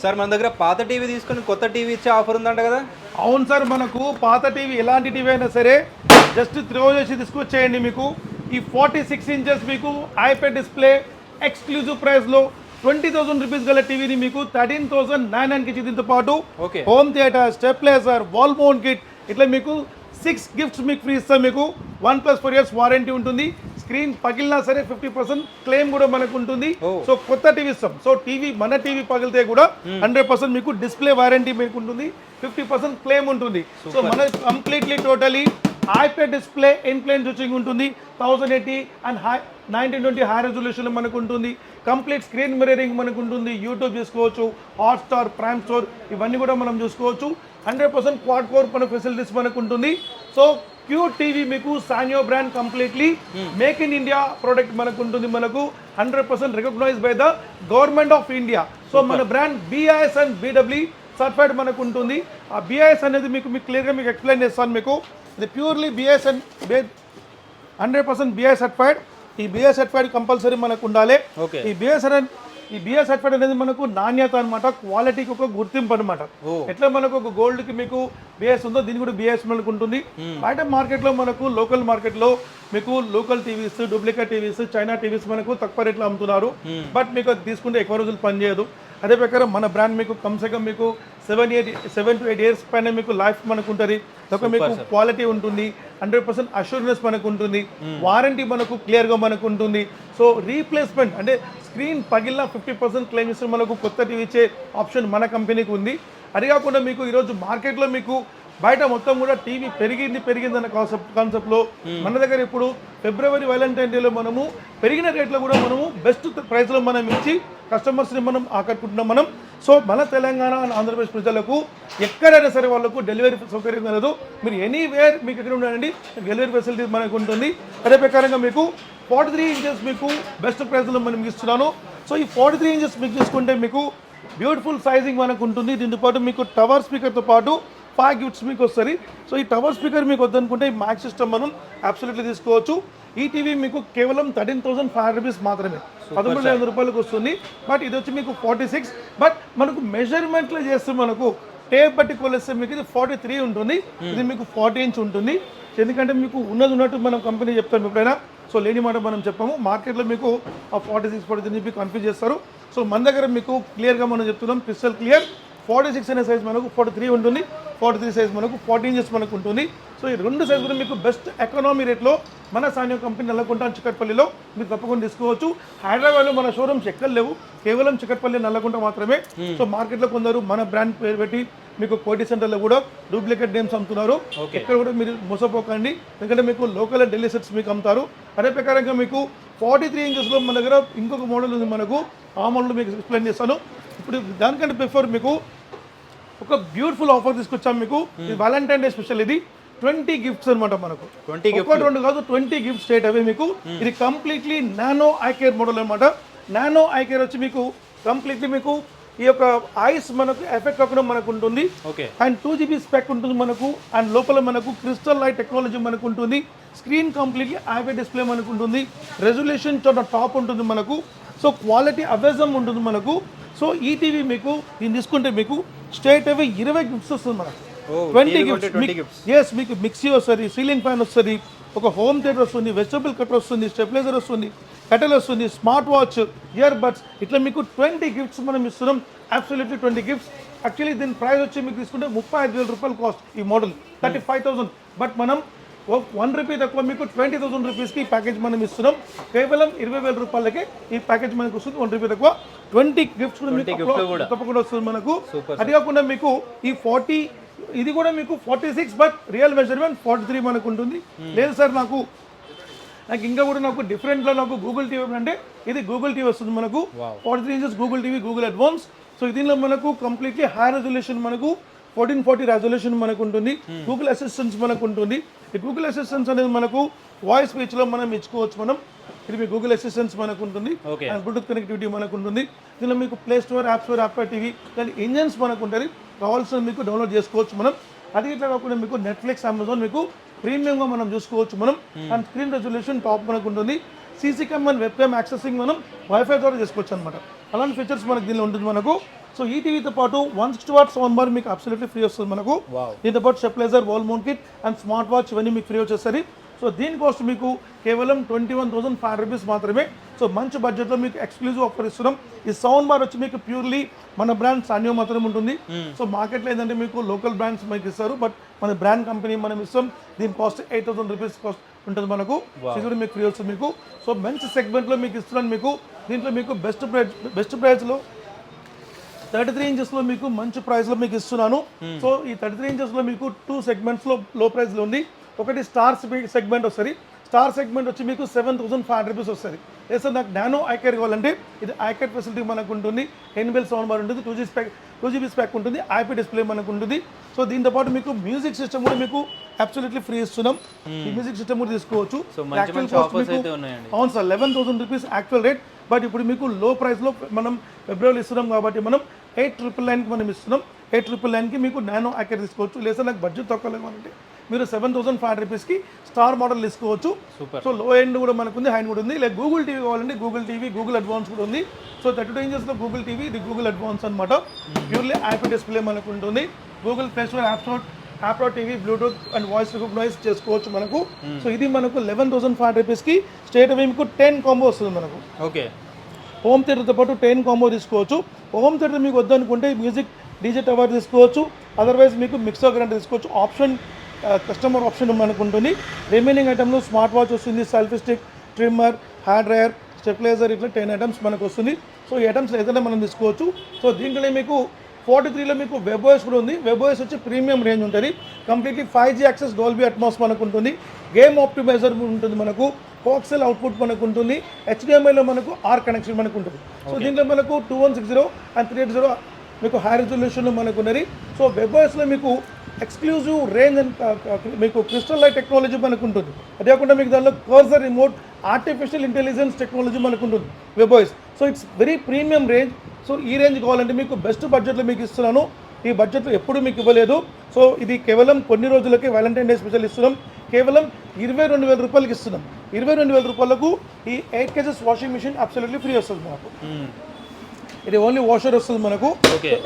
Sir మన దగ్గర పాత టీవీ తీసుకొని కొత్త టీవీ ఇచ్చే ఆఫర్ ఉందంట కదా? అవును సార్, మనకు పాత టీవీ ఎలాంటి టీవీ అయినా సరే జస్ట్ త్రో చేసి తీసుకొచ్చేయండి. మీకు ఈ 46 ఇంచెస్ మీకు ఐప్యాడ్ డిస్ప్లే ఎక్స్క్లూజివ్ ప్రైస్లో 20,000 రూపీస్ గల టీవీని మీకు 13,900కి ఇచ్చి దీంతో పాటు home theatre, stabiliser, wall mount kit ఇట్లా మీకు 6 గిఫ్ట్స్ మీకు ఫ్రీ ఇస్తాం. మీకు 1+4 years వారంటీ ఉంటుంది. స్క్రీన్ పగిలినా సరే 50% క్లెయిమ్ కూడా మనకు ఉంటుంది. సో కొత్త టీవీ ఇస్తాం. సో టీవీ మన టీవీ పగిలితే కూడా 100% మీకు డిస్ప్లే వారంటీ మీకు ఉంటుంది, 50% క్లెయిమ్ ఉంటుంది. సో మన completely totally iPad display in plane switching ఉంటుంది. 1080 అండ్ 1920 హై రెజల్యూషన్ మనకు ఉంటుంది. కంప్లీట్ స్క్రీన్ మిర్రరింగ్ మనకు ఉంటుంది. యూట్యూబ్ చూసుకోవచ్చు, హాట్స్టార్, ప్రైమ్ స్టోర్ ఇవన్నీ కూడా మనం చూసుకోవచ్చు. 100% క్వాడ్ కోర్ మన ఫెసిలిటీస్ మనకు ఉంటుంది. సో క్యూట్ టీవీ మీకు Sanyo brand completely make in India product మనకు ఉంటుంది. మనకు 100% recognise by the government of India. So మన brand BIS and BEE certified మనకు ఉంటుంది. ఆ BIS అనేది మీకు క్లియర్గా మీకు ఎక్స్ప్లెయిన్ చేస్తాను. మీకు ఇది purely BIS and 100% BIS certified. ఈ BIS సర్టిఫైడ్ కంపల్సరీ మనకు ఉండాలి. ఈ BIS సర్టిఫైడ్ అనేది మనకు నాణ్యత అనమాట, క్వాలిటీకి ఒక గుర్తింపు అనమాట. ఎట్లా మనకు ఒక గోల్డ్కి మీకు BIS ఉందో దీని కూడా BIS మనకు ఉంటుంది. బయట మార్కెట్లో మనకు లోకల్ మార్కెట్లో మీకు local TVs, duplicate TVs, China TVs మనకు తక్కువ రేట్లో అమ్ముతున్నారు. బట్ మీకు అది తీసుకుంటే ఎక్కువ రోజులు పనిచేయదు. అదే ప్రకారం మన బ్రాండ్ మీకు కమ్సే కమ్ మీకు 7 to 8 years పైన మీకు లైఫ్ మనకు ఉంటుంది. ఒక మీకు క్వాలిటీ ఉంటుంది, 100% అష్యూరెన్స్ మనకు ఉంటుంది, వారంటీ మనకు క్లియర్గా మనకు ఉంటుంది. సో రీప్లేస్మెంట్ అంటే స్క్రీన్ పగిలిన 50% క్లెయిమ్ ఇస్తే మనకు కొత్త టీవీ ఇచ్చే ఆప్షన్ మన కంపెనీకి ఉంది. అది కాకుండా మీకు ఈరోజు మార్కెట్లో మీకు బయట మొత్తం కూడా టీవీ పెరిగింది అన్న కాన్సెప్ట్లో మన దగ్గర ఇప్పుడు ఫిబ్రవరి వ్యాలంటైన్ డేలో మనము పెరిగిన రేట్లో కూడా మనము బెస్ట్ ప్రైస్లో మనం ఇచ్చి కస్టమర్స్ని మనం ఆకట్టుకుంటున్నాం మనం. సో మన తెలంగాణ ఆంధ్రప్రదేశ్ ప్రజలకు ఎక్కడైనా సరే వాళ్ళకు డెలివరీ సౌకర్యం కలదు. మీరు ఎనీవేర్ మీకు ఎక్కడ ఉండాలండి డెలివరీ ఫెసిలిటీ మనకు ఉంటుంది. అదే ప్రకారంగా మీకు 43 ఇంచెస్ మీకు బెస్ట్ ప్రైస్లో మనం ఇస్తున్నాను. సో ఈ 43 ఇంచెస్ మీకు తీసుకుంటే మీకు బ్యూటిఫుల్ సైజింగ్ మనకు ఉంటుంది. దీంతో పాటు మీకు టవర్ స్పీకర్తో పాటు 5 గిఫ్ట్స్ మీకు వస్తుంది. సో ఈ టవర్ స్పీకర్ మీకు వద్దనుకుంటే ఈ మ్యాక్స్ సిస్టమ్ మనం అబ్సల్యూట్లీ తీసుకోవచ్చు. ఈ టీవీ మీకు కేవలం 13,500 రూపీస్ మాత్రమే, 13,500 రూపాయలకు వస్తుంది. బట్ ఇది వచ్చి మీకు 46. బట్ మనకు మెజర్మెంట్లో చేస్తే మనకు టేప్ బట్టి కొలిస్తే మీకు ఇది 43 ఉంటుంది. ఇది మీకు 40 ఇంచ్ ఉంటుంది. ఎందుకంటే మీకు ఉన్నట్టు మనం కంపెనీ చెప్తాం ఎప్పుడైనా. సో లేని మాట మనం చెప్పాము. మార్కెట్లో మీకు ఆ 46, 43 చెప్పి కన్ఫ్యూజ్ చేస్తారు. సో మన దగ్గర మీకు క్లియర్గా మనం చెప్తున్నాం, క్రిస్టల్ క్లియర్. 46 అనే సైజ్ మనకు 43 ఉంటుంది, 43 సైజ్ మనకు 40 ఇంచెస్ మనకు ఉంటుంది. సో ఈ రెండు సైజ్ కూడా మీకు బెస్ట్ ఎకనామీ రేట్లో మన సాన్యో కంపెనీ నల్లకుంట చిక్కట్పల్లిలో మీరు తప్పకుండా తీసుకోవచ్చు. హైదరాబాద్లో మన షోరూమ్స్ ఎక్కడ లేవు, కేవలం చిక్కట్పల్లి, నల్లకుంట మాత్రమే. సో మార్కెట్లో కొందరు మన బ్రాండ్ పేరు పెట్టి మీకు కోటి సెంటర్లో కూడా డూప్లికేట్ నేమ్స్ అమ్ముతున్నారు. ఎక్కడ కూడా మీరు మోసపోకండి, ఎందుకంటే మీకు లోకల్ ఢిల్లీ సెట్స్ మీకు అమ్ముతారు. అదే ప్రకారంగా మీకు 43 ఇంచెస్లో మన దగ్గర ఇంకొక మోడల్ ఉంది మనకు. ఆ మోడల్ మీకు ఎక్స్ప్లెయిన్ చేస్తాను. ఇప్పుడు దానికంటే బిఫోర్ మీకు ఒక బ్యూటిఫుల్ ఆఫర్ తీసుకొచ్చాం మీకు. ఇది వ్యాలంటైన్ డే స్పెషల్. ఇది 20 గిఫ్ట్స్ అనమాట మనకు. 2 కాదు, 20 గిఫ్ట్స్ స్ట్రేట్ అవే మీకు. ఇది completely nano I care model అనమాట. నానో ఐ కేర్ వచ్చి మీకు కంప్లీట్లీ మీకు ఈ యొక్క ఐస్ మనకు ఎఫెక్ట్ కాకుండా మనకు ఉంటుంది. అండ్ 2 GB స్పెక్ ఉంటుంది మనకు. అండ్ లోపల మనకు క్రిస్టల్ లైట్ టెక్నాలజీ మనకు ఉంటుంది. స్క్రీన్ కంప్లీట్లీ ఐప్యాడ్ డిస్ప్లే మనకు ఉంటుంది. రెజల్యూషన్ చాలా టాప్ ఉంటుంది మనకు. సో క్వాలిటీ అవేజం ఉంటుంది మనకు. సో ఈ టీవీ మీకు దీన్ని తీసుకుంటే మీకు స్ట్రైట్ అవే 20 గిఫ్ట్స్ వస్తుంది మనకు. 20 గిఫ్ట్స్. ఎస్, మీకు మిక్సీ వస్తుంది, సీలింగ్ ఫ్యాన్ వస్తుంది, ఒక హోమ్ థియేటర్ వస్తుంది, వెజిటబుల్ కటర్ వస్తుంది, స్టెబిలైజర్ వస్తుంది, కటల్ వస్తుంది, స్మార్ట్ వాచ్, ఇయర్ బడ్స్, ఇట్లా మీకు 20 గిఫ్ట్స్ మనం ఇస్తున్నాం. Absolutely 20 gifts. యాక్చువల్లీ దీని ప్రైస్ వచ్చి మీకు తీసుకుంటే 35,000 రూపాయలు కాస్ట్ ఈ మోడల్, 35,000. బట్ మనం 1 రూపీ తక్కువ మీకు 20,000 రూపీస్కి ఈ ప్యాకేజ్ మనం ఇస్తున్నాం. కేవలం 20,000 రూపాయలకే ఈ ప్యాకేజ్ మనకు వస్తుంది. 1 రూపీ తక్కువ 20 గిఫ్ట్స్ కూడా మీకు తప్పకుండా వస్తుంది మనకు. అది కాకుండా మీకు ఈ 40 ఇది కూడా మీకు 46, బట్ రియల్ మెజర్మెంట్ 43 మనకు ఉంటుంది. లేదు సార్ నాకు ఇంకా కూడా నాకు డిఫరెంట్లో నాకు గూగుల్ టీవీ అంటే ఇది గూగుల్ టీవీ వస్తుంది మనకు. 43 inches Google TV, Google advance. So దీనిలో మనకు కంప్లీట్లీ హై రెజల్యూషన్ మనకు 1440 రెజల్యూషన్ మనకు ఉంటుంది. గూగుల్ అసిస్టెన్స్ మనకు ఉంటుంది. ఈ గూగుల్ అసిస్టెన్స్ అనేది మనకు వాయిస్ స్పీచ్లో మనం ఇచ్చుకోవచ్చు మనం. ఇది మీ గూగుల్ అసిస్టెన్స్ మనకు ఉంటుంది. అండ్ బ్లూటూత్ కనెక్టివిటీ మనకు ఉంటుంది. దీనిలో మీకు play Store, app store, app TV దాని ఇంజన్స్ మనకు ఉంటుంది. కావాల్సిన మీకు డౌన్లోడ్ చేసుకోవచ్చు మనం. అది ఇట్లా కాకుండా మీకు నెట్ఫ్లిక్స్, అమెజాన్ మీకు ప్రీమియంగా మనం చూసుకోవచ్చు మనం. అండ్ స్క్రీన్ రెజల్యూషన్ టాప్ మనకు ఉంటుంది. CC cam and web cam accessing మనం వైఫై ద్వారా చేసుకోవచ్చు అనమాట. అలాంటి ఫీచర్స్ మనకు దీనిలో ఉంటుంది మనకు. సో ఈ టీవీతో పాటు 160 వాట్ సౌండ్ బార్ మీకు అబ్సల్యూట్లీ ఫ్రీ వస్తుంది మనకు. Wow. దీంతో పాటు stabiliser, wall mount kit and smart watch ఇవన్నీ మీకు ఫ్రీ వచ్చేసరి. సో దీని కాస్ట్ మీకు కేవలం 21,500 రూపీస్ మాత్రమే. సో మంచి బడ్జెట్లో మీకు ఎక్స్క్లూజివ్ ఆఫర్ ఇస్తున్నాం. ఈ సౌండ్ బార్ వచ్చి మీకు ప్యూర్లీ మన బ్రాండ్ సానియో మాత్రమే ఉంటుంది. సో మార్కెట్లో ఏంటంటే మీకు లోకల్ బ్రాండ్స్ మీకు ఇస్తారు, బట్ మన బ్రాండ్ కంపెనీ మనం ఇస్తాం. దీని కాస్ట్ 8,000 రూపీస్ కాస్ట్ ఉంటుంది మనకు. ఇది కూడా మీకు ఫ్రీ వస్తుంది మీకు. సో మంచి సెగ్మెంట్లో మీకు ఇస్తున్నాను మీకు. దీంట్లో మీకు బెస్ట్ ప్రైస్లో 33 ఇంచెస్లో మీకు మంచి ప్రైస్లో మీకు ఇస్తున్నాను. సో ఈ 33 ఇంచెస్లో మీకు 2 సెగ్మెంట్స్లో లో ప్రైస్లో ఉంది. ఒకటి స్టార్ సెగ్మెంట్ వస్తుంది. స్టార్ సెగ్మెంట్ వచ్చి మీకు 7,500 రూపీస్ వస్తుంది. లేదు సార్ నాకు నానో ఐకేర్ కావాలంటే ఇది ఐకేర్ ఫెసిలిటీ మనకు ఉంటుంది. ఎన్బెల్ సౌండ్ బార్ ఉంటుంది, 2GB స్పెక్ ఉంటుంది, ఐపీ డిస్ప్లే మనకు ఉంటుంది. సో దీంతో పాటు మీకు మ్యూజిక్ సిస్టమ్ కూడా మీకు అబ్సల్యూట్లీ ఫ్రీ ఇస్తున్నాం. ఈ మ్యూజిక్ సిస్టమ్ కూడా తీసుకోవచ్చు. అవును sir, 11,000 rupees actual rate. But ఇప్పుడు మీకు లో ప్రైస్లో మనం ఫిబ్రవరి ఇస్తున్నాం కాబట్టి మనం 8,999కి మనం ఇస్తున్నాం. 8,999కి మీకు నానో ఐకేర్ తీసుకోవచ్చు. లేదా నాకు బడ్జెట్ తక్కువ లేదంటే మీరు 7,500 రూపీస్కి స్టార్ మోడల్ తీసుకోవచ్చు. సో లో ఎండ్ కూడా మనకు ఉంది, హై కూడా ఉంది. లేక గూగుల్ టీవీ కావాలంటే గూగుల్ టీవీ, గూగుల్ అడ్వాన్స్ కూడా ఉంది. సో 32 ఇంచెస్లో గూగుల్ టీవీ, ఇది గూగుల్ అడ్వాన్స్ అనమాట. ప్యూర్లీ ఐపీ డిస్ప్లే మనకు ఉంటుంది. Google Play Store app TV, Bluetooth and voice recognize చేసుకోవచ్చు మనకు. సో ఇది మనకు 11,500 రూపీస్కి స్ట్రేట్ అవే మీకు 10 కాంబో వస్తుంది మనకు. ఓకే, హోమ్ థియేటర్తో పాటు 10 కాంబో తీసుకోవచ్చు. హోమ్ థియేటర్ మీకు వద్దనుకుంటే మ్యూజిక్ డీజే టవర్ తీసుకోవచ్చు. అదర్వైజ్ మీకు మిక్సర్ గ్రైండర్ తీసుకోవచ్చు. ఆప్షన్ కస్టమర్ ఆప్షన్ మనకు ఉంటుంది. రిమైనింగ్ ఐటమ్లో స్మార్ట్ వాచ్ వస్తుంది, selfie stick, trimmer, hair dryer, stabiliser, ఇట్లా 10 ఐటమ్స్ మనకు వస్తుంది. సో ఈ ఐటమ్స్ ఏదైనా మనం తీసుకోవచ్చు. సో దీంట్లో మీకు 43లో మీకు వెబ్ఓఎస్ కూడా ఉంది. వెబ్ఓఎస్ వచ్చి ప్రీమియం రేంజ్ ఉంటుంది. Completely 5G access, Dolby Atmos మనకు ఉంటుంది. గేమ్ ఆప్టిమైజర్ ఉంటుంది మనకు. కోక్సెల్ అవుట్పుట్ మనకు ఉంటుంది. HDMIలో మనకు ఆర్ కనెక్షన్ మనకు ఉంటుంది. సో దీంట్లో మనకు 2160 అండ్ 380 మీకు హై రెజల్యూషన్లో మనకు ఉన్నది. సో వెబ్ఓఎస్లో మీకు ఎక్స్క్లూజివ్ రేంజ్ అండ్ మీకు క్రిస్టల్ లైట్ టెక్నాలజీ మనకు ఉంటుంది. అదే కాకుండా మీకు దానిలో cursor remote, artificial intelligence technology మనకు ఉంటుంది webOS. So it's very premium range. So ఈ రేంజ్ కావాలంటే మీకు బెస్ట్ బడ్జెట్లో మీకు ఇస్తున్నాను. ఈ బడ్జెట్లో ఎప్పుడు మీకు ఇవ్వలేదు. సో ఇది కేవలం కొన్ని రోజులకే వ్యాలంటైన్ డే స్పెషల్ ఇస్తున్నాం. కేవలం 22,000 రూపాయలకి ఇస్తున్నాం. 22,000 రూపాయలకు ఈ 8 kgs washing machine absolutely free వస్తుంది మనకు. ఇది ఓన్లీ వాషర్ వస్తుంది మనకు.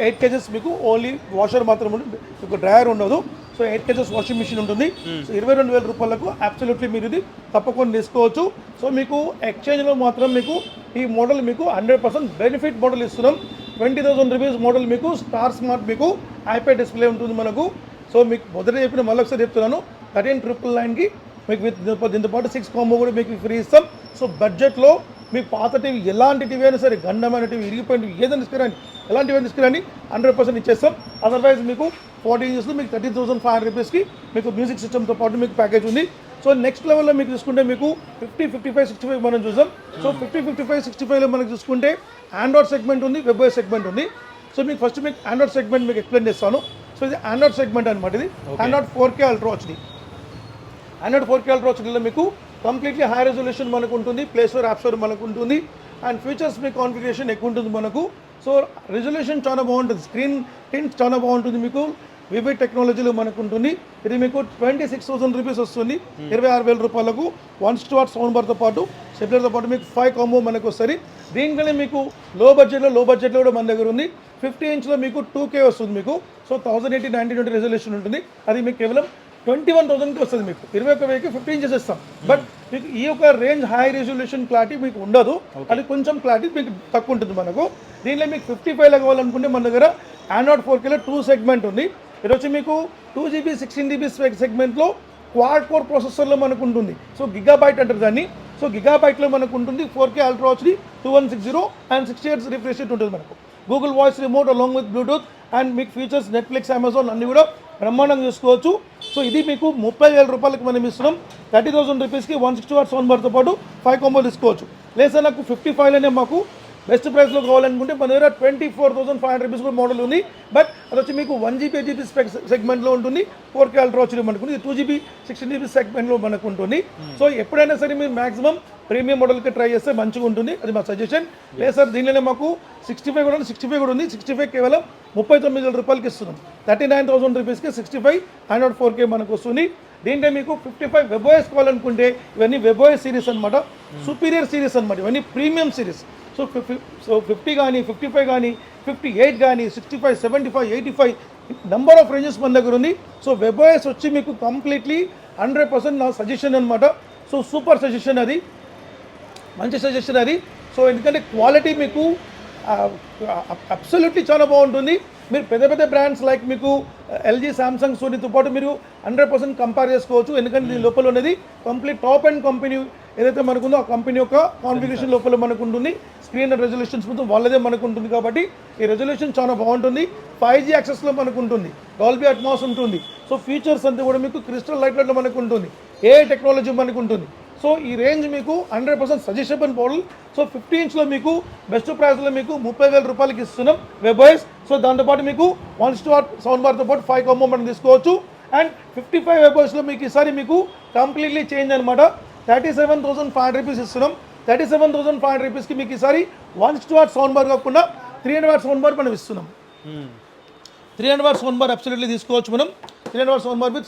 8 kgs మీకు ఓన్లీ వాషర్ మాత్రం ఉంటుంది, మీకు డ్రైయర్ ఉండదు. సో 8 kgs వాషింగ్ మిషన్ ఉంటుంది. సో 22,000 రూపాయలకు అబ్సల్యూట్లీ మీరు ఇది తప్పకుండా తీసుకోవచ్చు. సో మీకు ఎక్స్చేంజ్లో మాత్రం మీకు ఈ మోడల్ మీకు 100% బెనిఫిట్ మోడల్ ఇస్తున్నాం. 20,000 రూపీస్ మోడల్ మీకు స్టార్ స్మార్ట్ మీకు ఐప్యాడ్ డిస్ప్లే ఉంటుంది మనకు. సో మీకు మొదట చెప్పిన మళ్ళీ ఒకసారి చెప్తున్నాను, 13,999కి మీకు దీంతో పాటు 6 కాంబో కూడా మీకు ఫ్రీ ఇస్తాం. సో బడ్జెట్లో మీకు పాత టీవీ ఎలాంటి టీవీ అయినా సరే, గండమైన టీవీ, ఇరిగిపోయిన టీవీ ఏదైనా తీసుకురండి, ఎలాంటివి తీసుకురండి 100% ఇచ్చేస్తాం. అదర్వైజ్ మీకు 40 ఇంచెస్లో మీకు 13,500 రూపీస్కి మీకు మ్యూజిక్ సిస్టమ్తో పాటు మీకు ప్యాకేజ్ ఉంది. సో నెక్స్ట్ లెవెల్లో మీకు చూసుకుంటే మీకు 50, 55, 65 మనం చూసాం. సో 50, 55, 65లో మనకు చూసుకుంటే ఆండ్రాయిడ్ సెగ్మెంట్ ఉంది, వెబ్ఓఎస్ సెగ్మెంట్ ఉంది. సో మీకు ఫస్ట్ మీకు ఆండ్రాయిడ్ సెగ్మెంట్ మీకు ఎక్స్ప్లెయిన్ చేస్తాను. సో ఇది ఆండ్రాయిడ్ సెగ్మెంట్ అనమాట. ఇది Android 4K ultra HD. Android 4K ultra హెచ్డీలో మీకు కంప్లీట్లీ హై రెజల్యూషన్ మనకు ఉంటుంది. ప్లే స్టోర్, యాప్ స్టోర్ మనకు ఉంటుంది. అండ్ ఫీచర్స్ మీ కాన్ఫిగరేషన్ ఎక్కువ ఉంటుంది మనకు. సో రెజల్యూషన్ చాలా బాగుంటుంది, స్క్రీన్ టింట్ చాలా బాగుంటుంది. మీకు వివి టెక్నాలజీలో మనకు ఉంటుంది. ఇది మీకు 26,000 రూపీస్ వస్తుంది. 26,000 రూపాయలకు 160 వాట్ సౌండ్ బార్తో పాటు స్టెబిలైజర్తో పాటు మీకు 5 కాంబో మనకు వస్తుంది. దీంట్లోనే మీకు లో బడ్జెట్లో కూడా మన దగ్గర ఉంది. 50 ఇంచ్లో మీకు 2K వస్తుంది మీకు. సో 1080 1920 రెజల్యూషన్ ఉంటుంది. అది మీకు కేవలం 21,000కి వస్తుంది. మీకు 21,000కి 50 ఇంచెస్ ఇస్తాం. బట్ మీకు ఈ యొక్క రేంజ్ హై రెజల్యూషన్ క్లారిటీ మీకు ఉండదు. అది కొంచెం క్లారిటీ మీకు తక్కువ ఉంటుంది మనకు. దీనిలో మీకు 55లో కావాలనుకుంటే మన దగ్గర ఆండ్రాయిడ్ 4Kలో 2 సెగ్మెంట్ ఉంది. ఇది వచ్చి మీకు 2GB 16GB సెగ్మెంట్లో క్వాడ్ కోర్ ప్రాసెసర్లో మనకు ఉంటుంది. సో గిగాబైట్ అంటారు దాన్ని. సో గిగాబైట్లో మనకు ఉంటుంది. 4K ultra HD 2160 and 60 Hz refresh rate ఉంటుంది మనకు. Google voice remote along with Bluetooth and మీకు ఫీచర్స్ నెట్ఫ్లిక్స్, అమెజాన్ అన్నీ కూడా బ్రహ్మాండంగా చూసుకోవచ్చు. సో ఇది మీకు 30,000 రూపాయలకి మనం ఇస్తున్నాం. 30,000 రూపీస్కి 160 వాట్ సౌండ్ బార్తో పాటు 5 కాంబో తీసుకోవచ్చు. లేదా నాకు 55లోనే మాకు బెస్ట్ ప్రైస్లో కావాలనుకుంటే మన దగ్గర 24,500 రూపీస్ కూడా మోడల్ ఉంది. బట్ అది వచ్చి మీకు 1GB 8GB సెగ్మెంట్లో ఉంటుంది. 4K అల్ట్రా వచ్చి మనకు ఇది 2GB 16GB సెగ్మెంట్లో మనకు ఉంటుంది. సో ఎప్పుడైనా సరే మీరు మాక్సిమం ప్రీమియం మోడల్కి ట్రై చేస్తే మంచిగా ఉంటుంది, అది మా సజెషన్. లేదు సార్ దీనిలోనే మాకు 65 కూడా ఉంది. 65 కేవలం 39,000 రూపాయలకి ఇస్తున్నాం. 39,000 రూపీస్కి 65 104K మనకు వస్తుంది. దీంట్లో మీకు 55 వెబ్ఓఎస్ కావాలనుకుంటే ఇవన్నీ వెబ్ఓఎస్ సిరీస్ అనమాట. సుపీరియర్ సిరీస్ అనమాట, ఇవన్నీ ప్రీమియం సిరీస్. సో 50 కానీ 55 కానీ 58 కానీ 65 75 85 నెంబర్ ఆఫ్ రేంజెస్ మన దగ్గర ఉంది. సో వెబ్ఓఎస్ వచ్చి మీకు కంప్లీట్లీ 100% నా సజెషన్ అనమాట. సో సూపర్ సజెషన్ అది, మంచి సజెషన్ అది. సో ఎందుకంటే క్వాలిటీ మీకు అబ్సల్యూట్లీ చాలా బాగుంటుంది. మీరు పెద్ద పెద్ద బ్రాండ్స్ లైక్ మీకు ఎల్జీ సామ్సంగ్ సోనీతో పాటు మీరు 100% కంపేర్ చేసుకోవచ్చు. ఎందుకంటే దీని లోపల ఉన్నది కంప్లీట్ టాప్ అండ్ కంపెనీ ఏదైతే మనకుందో ఆ కంపెనీ యొక్క కాన్ఫిగరేషన్ లోపల మనకు ఉంటుంది. స్క్రీన్ రెజల్యూషన్స్ మొత్తం వాళ్ళదే మనకు ఉంటుంది కాబట్టి ఈ రెజల్యూషన్ చాలా బాగుంటుంది. 5G యాక్సెస్లో మనకు ఉంటుంది, డాల్బీ అట్మాస్ ఉంటుంది. సో ఫీచర్స్ అంతా కూడా మీకు క్రిస్టల్ లైట్లో మనకు ఉంటుంది, ఏ టెక్నాలజీ మనకు ఉంటుంది. సో ఈ రేంజ్ మీకు 100% సజెషబుల్ మోడల్. సో 50 ఇంచ్లో మీకు బెస్ట్ ప్రైస్లో మీకు 30,000 రూపాయలకి ఇస్తున్నాం వెబ్ఓఎస్. సో దాంతోపాటు మీకు 1:1 సౌండ్ బార్తో పాటు 5 కాంబో మనం తీసుకోవచ్చు. అండ్ 55 వెబ్ఓఎస్లో మీకు ఈసారి మీకు కంప్లీట్లీ చేంజ్ అనమాట. 37,500 రూపీస్ ఇస్తున్నాం. 37,500 రూపీస్కి మీకు ఈసారి 1:1 సౌండ్ బార్ కాకుండా 300 వాట్ సౌండ్ బార్ మనం ఇస్తున్నాం. 300 వాట్ సౌండ్ బార్ అబ్సల్యూట్లీ తీసుకోవచ్చు మనం. 300 watt sound bar with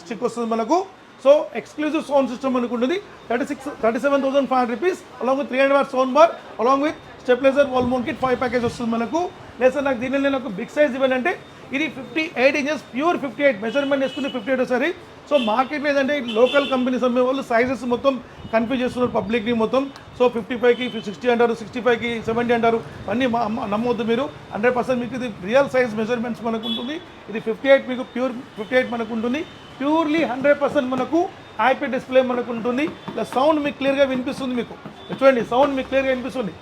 stick వస్తుంది మనకు. సో ఎక్స్క్లూజివ్ సౌండ్ సిస్టమ్ మనకు ఉంటుంది. 37,500 rupees along with 300 watt sound bar along with stabiliser wall mount kit 5 package వస్తుంది మనకు. లేదు సార్ నాకు దీనిలో నాకు బిగ్ సైజ్ ఇవ్వండి అంటే ఇది 58 ఇంచెస్ ప్యూర్ 58 మెజర్మెంట్ వేసుకుని 58 ఒకసారి. సో మార్కెట్లో ఏదంటే లోకల్ కంపెనీస్ అమ్మే వాళ్ళు సైజెస్ మొత్తం కన్ఫ్యూజ్ చేస్తున్నారు పబ్లిక్ని మొత్తం. సో 55కి 60 అంటారు, 65కి 70 అంటారు. అన్నీ నమ్మొద్దు మీరు. 100% మీకు ఇది రియల్ సైజ్ మెజర్మెంట్స్ మనకు ఉంటుంది. ఇది 58 మీకు ప్యూర్ 58 మనకు ఉంటుంది. ప్యూర్లీ 100% మనకు ఐపీ డిస్ప్లే మనకు ఉంటుంది. ఇలా సౌండ్ మీకు క్లియర్గా వినిపిస్తుంది. మీకు చూడండి సౌండ్ మీకు క్లియర్గా వినిపిస్తుంది.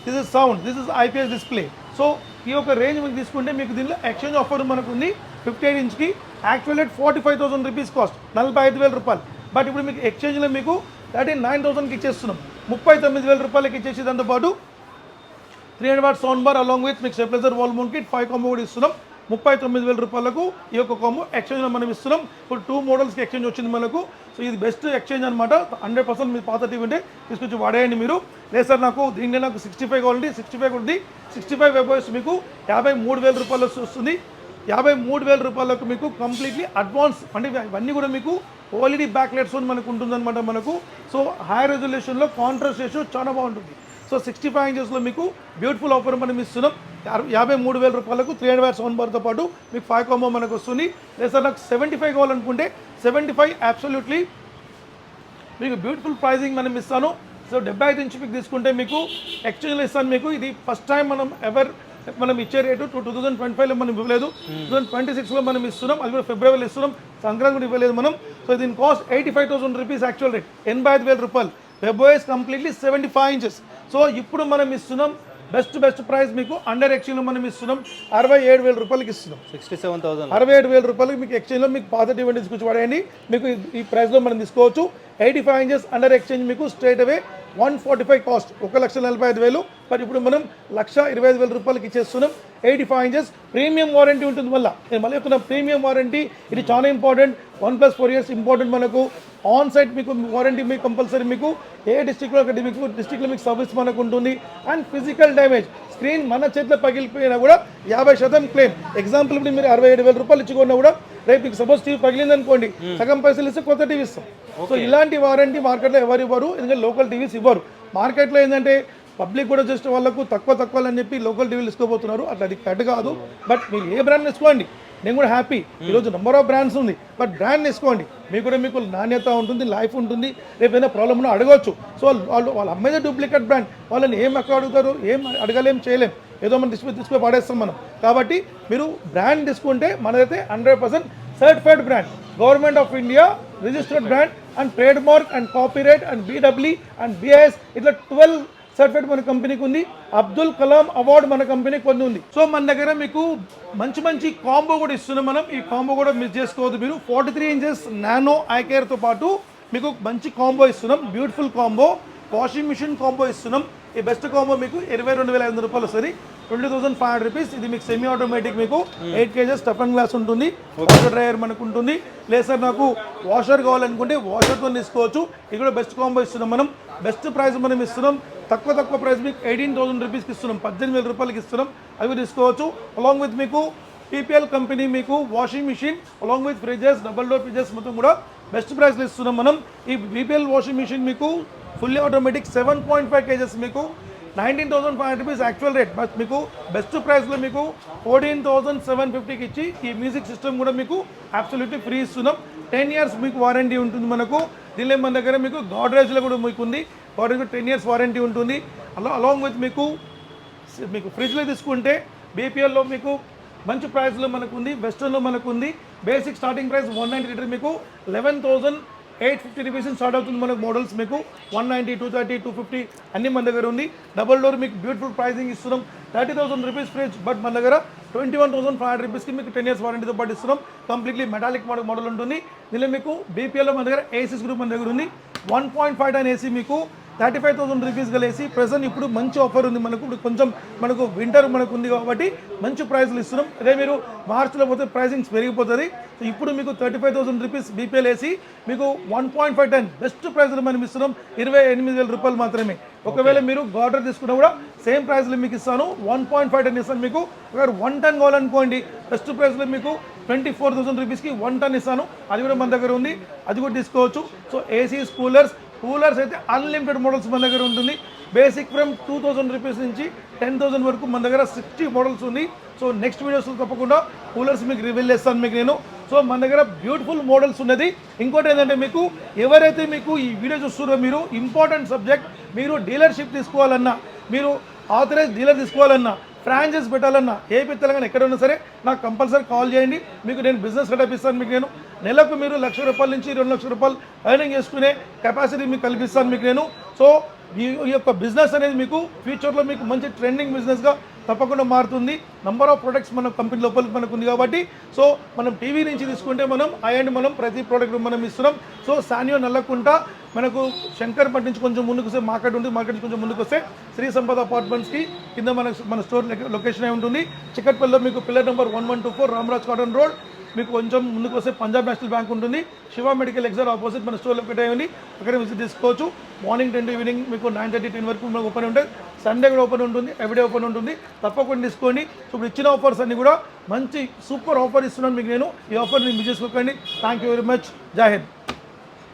This is sound, this is IPS display. So ఈ యొక్క రేంజ్ మీకు తీసుకుంటే మీకు దీనిలో ఎక్స్చేంజ్ ఆఫర్ మనకు ఉంది. 58 ఇంచ్కి యాక్చువల్ రేట్ 45,000 రూపీస్ కాస్ట్, 45,000 రూపాయలు. బట్ ఇప్పుడు మీకు ఎక్స్చేంజ్లో మీకు 39,000కి ఇచ్చేస్తున్నాం. 39,000 రూపాయలకి ఇచ్చేసి దాంతోపాటు 300 watt sound bar along with మీకు stabiliser wall mount kit 5 combo కూడా ఇస్తున్నాం. 39,000 రూపాయలకు ఈ యొక్క కాంబో ఎక్స్చేంజ్లో మనం ఇస్తున్నాం. ఇప్పుడు 2 మోడల్స్కి ఎక్స్చేంజ్ వచ్చింది మనకు. సో ఇది బెస్ట్ ఎక్స్చేంజ్ అనమాట. 100% మీ పాత టీవీ ఉంటే తీసుకొచ్చి వాడేయండి మీరు. లేదు సార్ నాకు దీంట్లో నాకు 65 కావాలండి, 65 ఉంది. 65 వెబ్ఓఎస్ మీకు 53,000 రూపాయలు వస్తుంది. 53,000 రూపాయలకు మీకు కంప్లీట్లీ అడ్వాన్స్ అంటే ఇవన్నీ కూడా మీకు ఓఎల్ఈడి బ్యాక్ లైట్స్ మనకు ఉంటుందన్నమాట మనకు. సో హై రెజల్యూషన్లో కాంట్రాస్ట్ రేషియో చాలా బాగుంటుంది. సో 65 ఇంచెస్లో మీకు బ్యూటిఫుల్ ఆఫర్ మనం ఇస్తున్నాం. 53,000 రూపాయలకు 300 వాట్ సౌండ్ బార్తో పాటు మీకు 5 కాంబో మనకు వస్తుంది. లేదు సార్ నాకు 75 కావాలనుకుంటే 75 అబ్సల్యూట్లీ మీకు బ్యూటిఫుల్ ప్రైజింగ్ మనం ఇస్తాను. సో 75 ఇంచ్ మీకు తీసుకుంటే మీకు ఎక్స్చేంజ్లో ఇస్తాను. మీకు ఇది ఫస్ట్ టైం మనం ఇచ్చే రేటు 2025లో మనం ఇవ్వలేదు, 2026లో మనం ఇస్తున్నాం. అది కూడా ఫిబ్రవరిలో ఇస్తున్నాం, సంక్రాంతి కూడా ఇవ్వలేదు మనం. సో దీని కాస్ట్ 85,000 రూపీస్ యాక్చువల్ రేట్ 85,000 రూపాయలు. WebOS completely 75 inches. సో ఇప్పుడు మనం ఇస్తున్నాం బెస్ట్ ప్రైస్ మీకు అండర్ ఎక్స్చేంజ్లో మనం ఇస్తున్నాం 67,000 రూపాయలకి ఇస్తున్నాం. 67,000 రూపాయలకి మీకు ఎక్స్చేంజ్లో మీకు పాత టీవీ తీసుకొచ్చి వాడేయండి. మీకు ఈ ప్రైస్లో మనం తీసుకోవచ్చు. 85 ఇంచెస్ అండర్ ఎక్స్చేంజ్ మీకు స్ట్రైట్ అవే 145 కాస్ట్, 1,45,000. బట్ ఇప్పుడు మనం 1,25,000 రూపాయలకి ఇచ్చేస్తున్నాం. 85 ఇంచెస్ ప్రీమియం వారంటీ ఉంటుంది. నేను మళ్ళీ చెప్తున్నా ప్రీమియం వారంటీ ఇది చాలా ఇంపార్టెంట్. 1+4 ఇయర్స్ ఇంపార్టెంట్ మనకు. ఆన్ సైట్ మీకు వారంటీ మీకు కంపల్సరీ మీకు ఏ డిస్ట్రిక్ట్లో మీకు డిస్ట్రిక్ట్లో మీకు సర్వీస్ మనకు ఉంటుంది. అండ్ ఫిజికల్ డ్యామేజ్ స్క్రీన్ మన చేతిలో పగిలిపోయినా కూడా 50% క్లెయిమ్. ఎగ్జాంపుల్ ఇప్పుడు మీరు 67,000 రూపాయలు ఇచ్చుకున్నా కూడా రేపు మీకు సపోజ్ టీవీ పగిలింది అనుకోండి, సగం పైసలు ఇస్తే కొత్త టీవీ ఇస్తాం. సో ఇలాంటి వారంటీ మార్కెట్లో ఎవరు ఇవ్వరు, ఎందుకంటే లోకల్ టీవీస్ ఇవ్వరు. మార్కెట్లో ఏంటంటే పబ్లిక్ కూడా జస్ట్ వాళ్ళకు తక్కువ అని చెప్పి లోకల్ టీవీలు తీసుకోబోతున్నారు. అట్లా అది కరెక్ట్ కాదు. బట్ మీరు ఏ బ్రాండ్ తీసుకోండి, నేను కూడా హ్యాపీ. ఈరోజు నెంబర్ ఆఫ్ బ్రాండ్స్ ఉంది, బట్ బ్రాండ్ తీసుకోండి. మీకు నాణ్యత ఉంటుంది, లైఫ్ ఉంటుంది. రేపు ఏదైనా ప్రాబ్లమ్ ఉన్నా అడగవచ్చు. సో వాళ్ళు అమ్మేదే డూప్లికేట్ బ్రాండ్, వాళ్ళని ఏం ఎక్కడ అడుగుతారు, ఏం అడగలేం, చేయలేం. ఏదో మనం తీసుకుపోయి పడేస్తాం మనం. కాబట్టి మీరు బ్రాండ్ తీసుకుంటే మనదైతే 100% certified brand, government of India registered brand and trade mark and copyright and BEE and BIS ఇట్లా 12 సర్టిఫికేట్ మన కంపెనీకి ఉంది. అబ్దుల్ కలాం అవార్డు మన కంపెనీకి కొన్ని ఉంది. సో మన దగ్గర మీకు మంచి కాంబో కూడా ఇస్తున్నాం మనం. ఈ కాంబో కూడా మిస్ చేసుకోవద్దు మీరు. 43 ఇంచెస్ నానో ఐ కేర్తో పాటు మీకు మంచి కాంబో ఇస్తున్నాం. Beautiful combo washing machine combo ఇస్తున్నాం. ఈ బెస్ట్ కాంబో మీకు 22,500 రూపాయలు వస్తుంది, 20,500 రూపీస్. ఇది మీకు సెమీ ఆటోమేటిక్, మీకు 8 kg స్టఫ్ అండ్ గ్లాస్ ఉంటుంది, వాటర్ డ్రైయర్ మనకు ఉంటుంది. లేదు సార్ నాకు వాషర్ కావాలనుకుంటే వాషర్తో తీసుకోవచ్చు. ఇది కూడా బెస్ట్ కాంబో ఇస్తున్నాం మనం. బెస్ట్ ప్రైస్ మనం ఇస్తున్నాం. తక్కువ ప్రైస్ మీకు 18,000 రూపీస్కి ఇస్తున్నాం, 18,000 రూపాయలకి ఇస్తున్నాం. అవి తీసుకోవచ్చు. అలాంగ్ విత్ మీకు PPL కంపెనీ మీకు washing machine along with fridges, double door fridges మొత్తం కూడా బెస్ట్ ప్రైస్లో ఇస్తున్నాం మనం. ఈ PPL వాషింగ్ మిషన్ మీకు ఫుల్లీ ఆటోమేటిక్ 7.5 కేజెస్ మీకు 19,500 రూపీస్ యాక్చువల్ రేట్, బట్ మీకు బెస్ట్ ప్రైస్లో మీకు 14,750కి ఇచ్చి ఈ మ్యూజిక్ సిస్టమ్ కూడా మీకు అబ్సల్యూట్లీ ఫ్రీ ఇస్తున్నాం. 10 years మీకు వారంటీ ఉంటుంది మనకు. దీనిలో మన దగ్గర మీకు గాడ్రేజ్లో కూడా మీకు ఉంది, గాడ్రేజ్ 10 years వారంటీ ఉంటుంది. అలాంగ్ విత్ మీకు ఫ్రిడ్జ్లో తీసుకుంటే బీపీఎల్లో మీకు మంచి ప్రైస్లో మనకు ఉంది, వెస్టర్న్లో మనకు ఉంది. బేసిక్ స్టార్టింగ్ ప్రైస్ 190 లీటర్ మీకు 11,850 రూపీస్ స్టార్ట్ అవుతుంది. మనకు మోడల్స్ మీకు 190, 230, 250 అన్ని మన దగ్గర ఉంది. డబల్ డోర్ మీకు బ్యూటిఫుల్ ప్రైసింగ్ ఇస్తున్నాం. 30,000 రూపీస్ ఫ్రిడ్జ్, బట్ మన దగ్గర 21,500 రూపీస్కి మీకు 10 years వారంటీతో పాటు ఇస్తున్నాం. కంప్లీట్లీ మెటాలిక్ మోడల్ ఉంటుంది. దీనిలో మీకు బీపీఎల్లో మన దగ్గర ఏసీస్ గ్రూప్ మన దగ్గర ఉంది. 1.5 టన్ ఏసీ మీకు 35,000 రూపీస్ గల ఏసీ ప్రెజెంట్ ఇప్పుడు మంచి ఆఫర్ ఉంది మనకు. ఇప్పుడు కొంచెం మనకు వింటర్ మనకు ఉంది కాబట్టి మంచి ప్రైస్లు ఇస్తున్నాం. అదే మీరు మార్చ్లో పోతే ప్రైసింగ్స్ పెరిగిపోతుంది. సో ఇప్పుడు మీకు 35,000 రూపీస్ బీపీఎల్ ఏసీ మీకు 1.5 టన్ బెస్ట్ ప్రైస్లో మనం ఇస్తున్నాం. 28,000 రూపాయలు మాత్రమే. ఒకవేళ మీరు గార్డర్ తీసుకున్నా కూడా సేమ్ ప్రైస్లో మీకు ఇస్తాను. 1.5 టన్ ఇస్తాను మీకు. ఒకవేళ 1 టన్ కావాలనుకోండి బెస్ట్ ప్రైస్లో మీకు 24,000 రూపీస్కి 1 టన్ ఇస్తాను. అది కూడా మన దగ్గర ఉంది, అది కూడా తీసుకోవచ్చు. సో ఏసీస్, కూలర్స్ అయితే అన్లిమిటెడ్ మోడల్స్ మన దగ్గర ఉంటుంది. బేసిక్ ఫ్రమ్ 2,000 రూపీస్ నుంచి 10,000 వరకు మన దగ్గర 60 మోడల్స్ ఉంది. సో నెక్స్ట్ వీడియోస్లో తప్పకుండా కూలర్స్ మీకు రివీల్ చేస్తాను మీకు నేను. సో మన దగ్గర బ్యూటిఫుల్ మోడల్స్ ఉన్నది. ఇంకోటి ఏంటంటే మీకు ఎవరైతే మీకు ఈ వీడియో చూస్తున్నారో మీరు ఇంపార్టెంట్ సబ్జెక్ట్, మీరు డీలర్షిప్ తీసుకోవాలన్నా, మీరు ఆథరైజ్ డీలర్ తీసుకోవాలన్నా, ఫ్రాంచైజ్ పెట్టాలన్నా, ఏపీ తెలంగాణ ఎక్కడ ఉన్నా సరే నాకు కంపల్సరీ కాల్ చేయండి. మీకు నేను బిజినెస్ సెటప్ ఇస్తాను. మీకు నేను నెలకు మీరు ₹1,00,000 నుంచి ₹2,00,000 ఎర్నింగ్ చేసుకునే కెపాసిటీ మీకు కల్పిస్తాను మీకు నేను. సో ఈ యొక్క బిజినెస్ అనేది మీకు ఫ్యూచర్లో మీకు మంచి ట్రెండింగ్ బిజినెస్గా తప్పకుండా మారుతుంది. నంబర్ ఆఫ్ ప్రొడక్ట్స్ మన కంపెనీ లోపలికి మనకు ఉంది కాబట్టి. సో మనం టీవీ నుంచి తీసుకుంటే మనం ప్రతి ప్రోడక్ట్ మనం ఇస్తున్నాం. సో సానియో నల్లకుంట మనకు శంకర్పట్ నుంచి కొంచెం ముందుకు వస్తే మార్కెట్ ఉంది, మార్కెట్ నుంచి కొంచెం ముందుకు వస్తే శ్రీ సంపద అపార్ట్మెంట్స్కి కింద మన స్టోర్ లొకేషన్ అయి ఉంటుంది. చిక్కట్పల్లిలో మీకు pillar number 1124 Ramraj cotton road. మీకు కొంచెం ముందుకు వస్తే పంజాబ్ నేషనల్ బ్యాంక్ ఉంటుంది. శివ మెడికల్ ఎగ్జామ్ ఆపోజిట్ మన స్టోర్ లొకేట్ అయ్యి ఉంది. అక్కడ విజిట్ తీసుకోవచ్చు. మార్నింగ్ 10 to ఈవినింగ్ మీకు 9:30, 10 వరకు మనకు ఓపెన్ ఉంటుంది. సండే కూడా ఓపెన్ ఉంటుంది, ఎవ్రీడే ఓపెన్ ఉంటుంది. తప్పకుండా తీసుకోండి. సో ఇప్పుడు ఇచ్చిన ఆఫర్స్ అన్ని కూడా మంచి సూపర్ ఆఫర్ ఇస్తున్నాను మీకు నేను. ఈ ఆఫర్ మీరు మిస్ చేసుకోకండి. Thank you very much. జై హింద్.